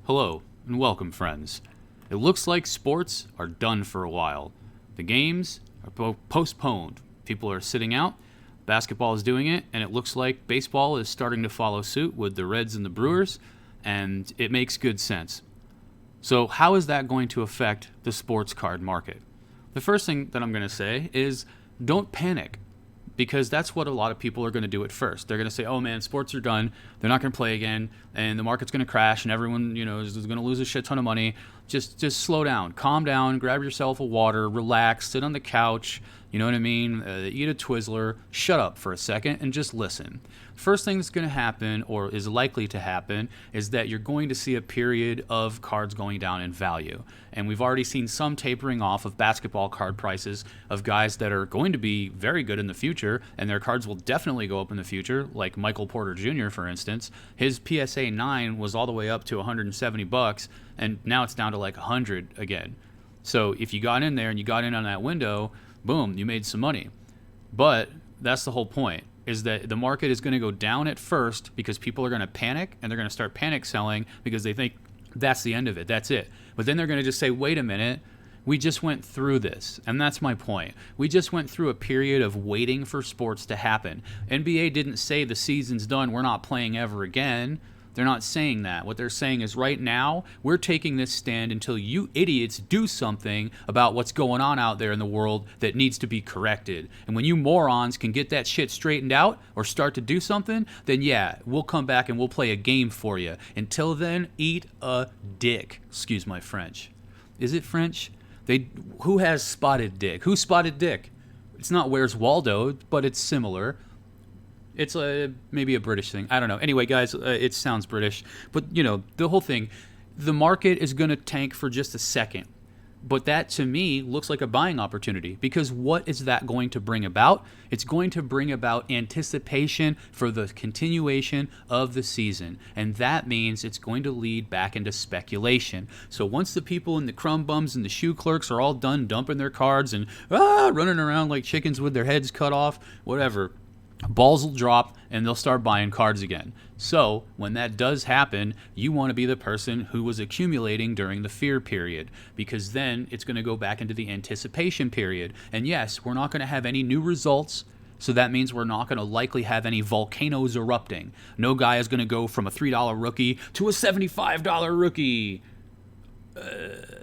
Hello, and welcome, friends. It looks like sports are done for a while. The games are postponed. People are sitting out. Basketball is doing it, and it looks like baseball is starting to follow suit with the Reds and the Brewers, and it makes good sense. So, how is that going to affect the sports card market? The first thing that I'm going to say is don't panic, because that's what a lot of people are going to do at first. They're going to say, oh man, sports are done. They're not going to play again, and the market's going to crash, and everyone, is going to lose a shit ton of money. Just slow down, calm down, grab yourself a water, relax, sit on the couch, you know what I mean? Eat a Twizzler, shut up for a second, and just listen. First thing that's going to happen, or is likely to happen, is that you're going to see a period of cards going down in value. And we've already seen some tapering off of basketball card prices of guys that are going to be very good in the future, and their cards will definitely go up in the future, like Michael Porter Jr., for instance. His PSA 9 was all the way up to $170, and now it's down to like 100 again. So if you got in there and you got in on that window, boom, you made some money. But that's the whole point, is that the market is going to go down at first because people are going to panic, and they're going to start panic selling because they think that's the end of it, that's it. But then they're going to just say, wait a minute, we just went through this. And that's my point. We just went through a period of waiting for sports to happen. NBA didn't say the season's done, we're not playing ever again. They're not saying that. What they're saying is right now, we're taking this stand until you idiots do something about what's going on out there in the world that needs to be corrected. And when you morons can get that shit straightened out or start to do something, then yeah, we'll come back and we'll play a game for you. Until then, eat a dick. Excuse my French. Is it French? Who has spotted dick? Who's spotted dick? It's not Where's Waldo, but it's similar. It's maybe a British thing. I don't know. Anyway, guys, it sounds British. But, the whole thing, the market is going to tank for just a second. But that, to me, looks like a buying opportunity. Because what is that going to bring about? It's going to bring about anticipation for the continuation of the season. And that means it's going to lead back into speculation. So once the people in the crumb bums and the shoe clerks are all done dumping their cards and running around like chickens with their heads cut off, whatever, balls will drop and they'll start buying cards again. So when that does happen, you want to be the person who was accumulating during the fear period, because then it's going to go back into the anticipation period. And yes, we're not going to have any new results. So that means we're not going to likely have any volcanoes erupting. No guy is going to go from a $3 rookie to a $75 rookie.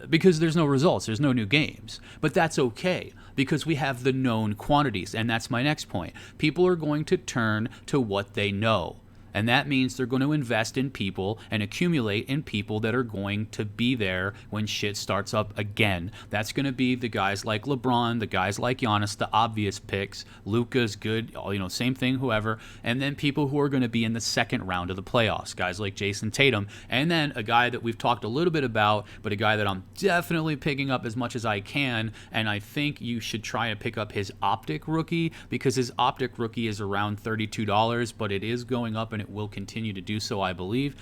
Because there's no results, there's no new games. But that's okay, because we have the known quantities, and that's my next point. People are going to turn to what they know. And that means they're going to invest in people and accumulate in people that are going to be there when shit starts up again. That's going to be the guys like LeBron, the guys like Giannis, the obvious picks. Luka's good, same thing, whoever. And then people who are going to be in the second round of the playoffs, guys like Jason Tatum. And then a guy that we've talked a little bit about, but a guy that I'm definitely picking up as much as I can. And I think you should try and pick up his Optic rookie, because his Optic rookie is around $32, but it is going up and it will continue to do so, I believe.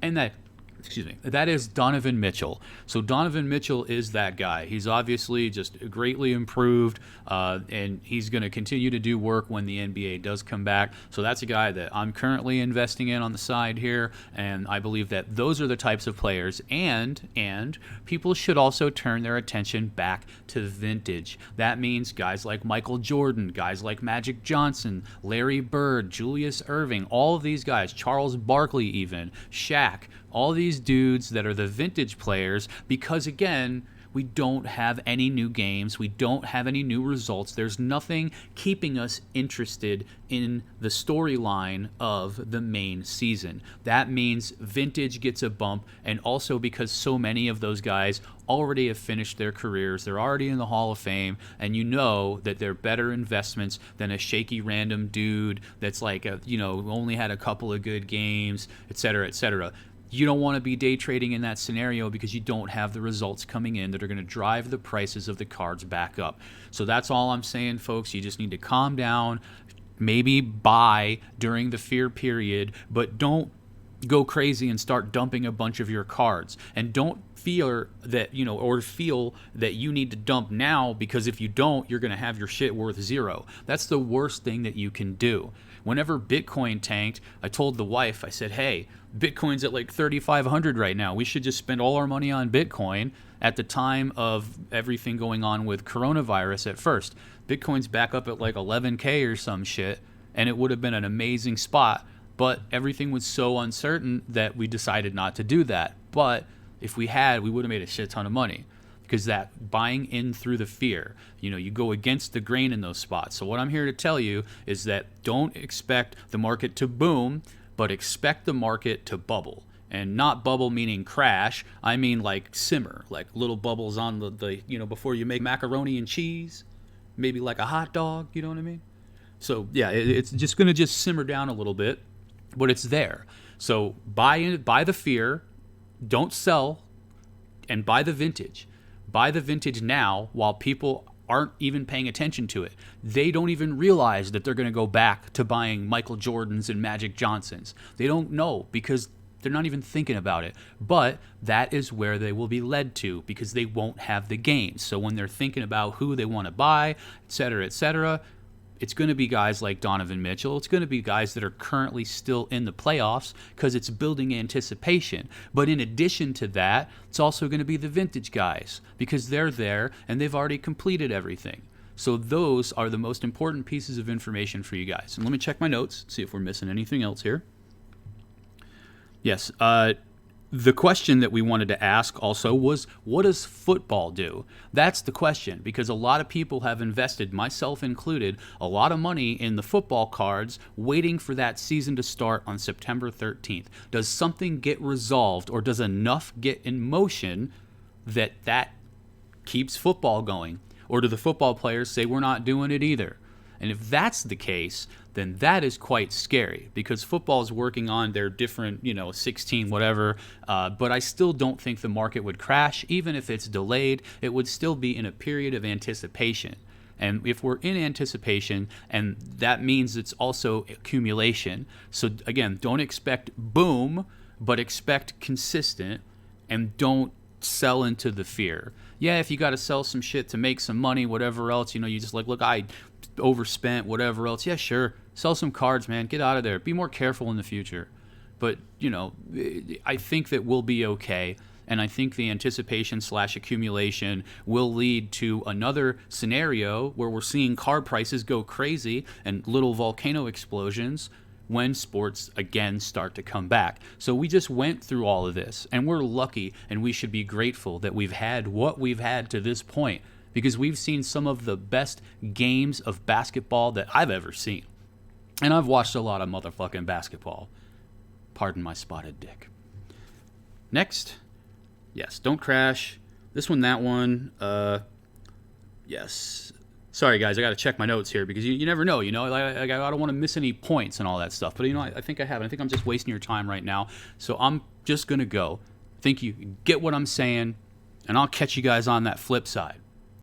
And that is Donovan Mitchell. So Donovan Mitchell is that guy. He's obviously just greatly improved, and he's going to continue to do work when the NBA does come back. So that's a guy that I'm currently investing in on the side here, and I believe that those are the types of players, and people should also turn their attention back to vintage. That means guys like Michael Jordan, guys like Magic Johnson, Larry Bird, Julius Erving, all of these guys, Charles Barkley even, Shaq, all these dudes that are the vintage players, because again, we don't have any new games. We don't have any new results. There's nothing keeping us interested in the storyline of the main season. That means vintage gets a bump, and also because so many of those guys already have finished their careers, they're already in the Hall of Fame, and you know that they're better investments than a shaky random dude that's like, only had a couple of good games, et cetera, et cetera. You don't want to be day trading in that scenario because you don't have the results coming in that are going to drive the prices of the cards back up. So that's all I'm saying, folks. You just need to calm down, maybe buy during the fear period, but don't go crazy and start dumping a bunch of your cards. And don't feel that, feel that you need to dump now, because if you don't, you're going to have your shit worth zero. That's the worst thing that you can do. Whenever Bitcoin tanked, I told the wife, I said, hey, Bitcoin's at like 3,500 right now. We should just spend all our money on Bitcoin at the time of everything going on with coronavirus at first. Bitcoin's back up at like 11K or some shit, and it would have been an amazing spot. But everything was so uncertain that we decided not to do that. But if we had, we would have made a shit ton of money. Because that buying in through the fear, you go against the grain in those spots. So what I'm here to tell you is that don't expect the market to boom, but expect the market to bubble. And not bubble meaning crash. I mean like simmer, like little bubbles on the before you make macaroni and cheese, maybe like a hot dog, you know what I mean? So yeah, it's just going to just simmer down a little bit, but it's there. So buy the fear, don't sell, and buy the vintage. Buy the vintage now while people aren't even paying attention to it. They don't even realize that they're going to go back to buying Michael Jordans and Magic Johnsons. They don't know because they're not even thinking about it. But that is where they will be led to because they won't have the gains. So when they're thinking about who they want to buy, et cetera, it's going to be guys like Donovan Mitchell. It's going to be guys that are currently still in the playoffs because it's building anticipation. But in addition to that, it's also going to be the vintage guys because they're there and they've already completed everything. So those are the most important pieces of information for you guys. And let me check my notes, see if we're missing anything else here. Yes, the question that we wanted to ask also was, what does football do? That's the question, because a lot of people have invested, myself included, a lot of money in the football cards waiting for that season to start on September 13th. Does something get resolved or does enough get in motion that keeps football going? Or do the football players say we're not doing it either? And if that's the case, then that is quite scary because football is working on their different, 16, whatever. But I still don't think the market would crash. Even if it's delayed, it would still be in a period of anticipation. And if we're in anticipation, and that means it's also accumulation. So again, don't expect boom, but expect consistent and don't sell into the fear. Yeah, if you got to sell some shit to make some money, whatever else, you just like, look, I overspent, whatever else. Yeah, sure. Sell some cards, man. Get out of there. Be more careful in the future. But, I think that we'll be okay. And I think the anticipation / accumulation will lead to another scenario where we're seeing card prices go crazy and little volcano explosions when sports again start to come back. So we just went through all of this, and we're lucky, and we should be grateful that we've had what we've had to this point, because we've seen some of the best games of basketball that I've ever seen. And I've watched a lot of motherfucking basketball. Pardon my spotted dick. Next. Yes, don't crash. This one, that one. Yes. Sorry, guys, I got to check my notes here because you never know, I don't want to miss any points and all that stuff. But, I think I have. I think I'm just wasting your time right now. So I'm just going to go. I think you get what I'm saying, and I'll catch you guys on that flip side.